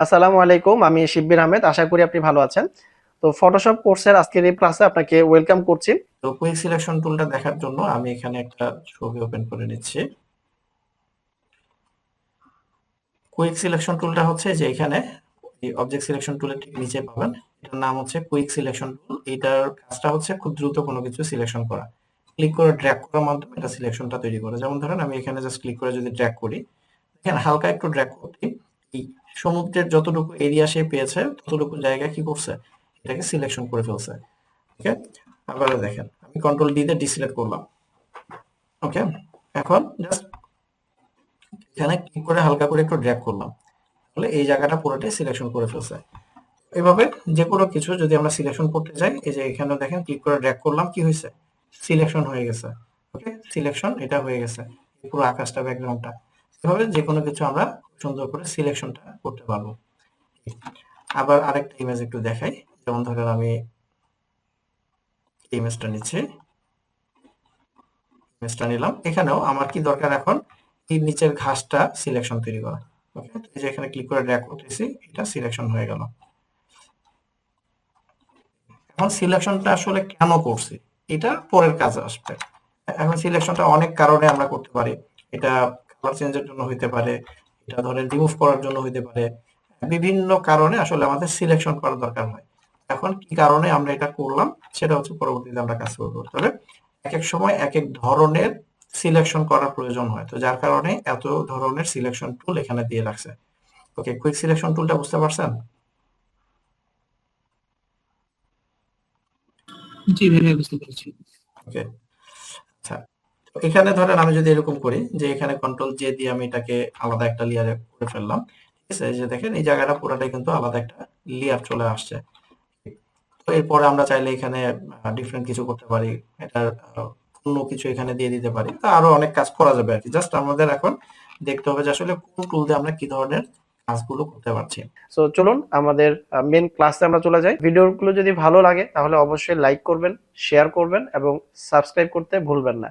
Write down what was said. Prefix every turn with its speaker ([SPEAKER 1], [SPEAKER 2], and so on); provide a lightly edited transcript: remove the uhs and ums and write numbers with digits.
[SPEAKER 1] আসসালামু আলাইকুম। আমি শিব্বির আহমেদ। আশা করি আপনি ভালো আছেন। তো ফটোশপ কোর্সের আজকের এই ক্লাসে আপনাকে ওয়েলকাম করছি।
[SPEAKER 2] তো কুইক সিলেকশন টুলটা দেখার জন্য আমি এখানে একটা ছবি ওপেন করে নিচ্ছি। কুইক সিলেকশন টুলটা হচ্ছে যে এখানে এই অবজেক্ট সিলেকশন টুলের ঠিক নিচে পাবেন। এটার নাম হচ্ছে কুইক সিলেকশন টুল। এটার কাজটা হচ্ছে খুব দ্রুত কোনো কিছু সিলেকশন করা। ক্লিক করে ড্র্যাগ করার মাধ্যমে এটা সিলেকশনটা তৈরি করে। যেমন ধরেন আমি এখানে জাস্ট ক্লিক করে যদি ড্র্যাগ করি, দেখেন হালকা একটু ড্র্যাগ করতেই এই সমুদ্রের যতটুকু এরিয়া সে পেয়েছে ততটুকু জায়গা কি করছে, এটাকে সিলেকশন করে ফেলছে। ওকে, আবার দেখেন আমি কন্ট্রোল ডি তে ডিসিলেক্ট করলাম। ওকে, এখন জাস্ট এখানে ক্লিক করে হালকা করে একটু ড্র্যাগ করলাম, তাহলে এই জায়গাটা পুরোটাই সিলেকশন করে ফেলছে। এভাবে যে কোনো কিছু যদি আমরা সিলেকশন করতে যাই, এই যে এখানে দেখেন ক্লিক করে ড্র্যাগ করলাম, কি হয়েছে, সিলেকশন হয়ে গেছে। ওকে, সিলেকশন এটা হয়ে গেছে, এই পুরো আকাশটা ব্যাকগ্রাউন্ডটা। এভাবে যে কোনো কিছু আমরা সুন্দর করে সিলেকশনটা করতে পারবো। আবার আরেকটা ইমেজ একটু দেখাই। যেমন ধরেন আমি ইমেজটা নিচ্ছি, ইমেজটা নিলাম। এখানেও আমার কি দরকার এখন, এই নিচের ঘাসটা সিলেকশন তৈরি করা। ওকে, এই যে এখানে ক্লিক করে ড্র্যাগ করতেছি, এটা সিলেকশন হয়ে গেল। এখন সিলেকশনটা আসলে কেন করছি, এটা পরের কাজে আসবে। এখন সিলেকশনটা অনেক কারণে আমরা করতে পারি। এটা কালার চেঞ্জের জন্য হইতে পারে, এটা ধরেন রিমুভ করার জন্য হইতে পারে। বিভিন্ন কারণে আসলে আমাদের সিলেকশন করার দরকার হয়। এখন কি কারণে আমরা এটা করলাম, সেটা হচ্ছে পরবর্তীতে আমরা কাজ করবো। তবে এক এক সময় এক এক ধরনের সিলেকশন করার প্রয়োজন হয়, তো যার কারণে এত ধরনের সিলেকশন টুল এখানে দিয়ে রাখছে। ওকে, কুইক সিলেকশন টুলটা বুঝতে পারছেন?
[SPEAKER 3] জি ভাইয়া, বুঝতে পেরেছি।
[SPEAKER 2] ওকে, আচ্ছা। তো এখানে ধরেন আমি যদি এরকম করি যে এখানে কন্ট্রোল জে দিয়ে আমি এটাকে আলাদা একটা লেয়ারে করে ফেললাম, ঠিক আছে? এই যে দেখেন এই জায়গাটা পুরোটাই কিন্তু আলাদা একটা লেয়ার চলে আসছে। তো এরপরে আমরা চাইলে এখানে ডিফারেন্ট কিছু করতে পারি, এটার অন্য কিছু এখানে দিয়ে দিতে পারি। তো আরো অনেক কাজ করা যাবে আর কি। জাস্ট আমাদের এখন দেখতে হবে যে আসলে কোন টুল দিয়ে আমরা কি ধরনের কাজগুলো করতে পারছি।
[SPEAKER 1] সো চলুন আমাদের মেইন ক্লাসে আমরা চলে যাই। ভিডিওগুলো যদি ভালো লাগে তাহলে অবশ্যই লাইক করবেন, শেয়ার করবেন এবং সাবস্ক্রাইব করতে ভুলবেন না।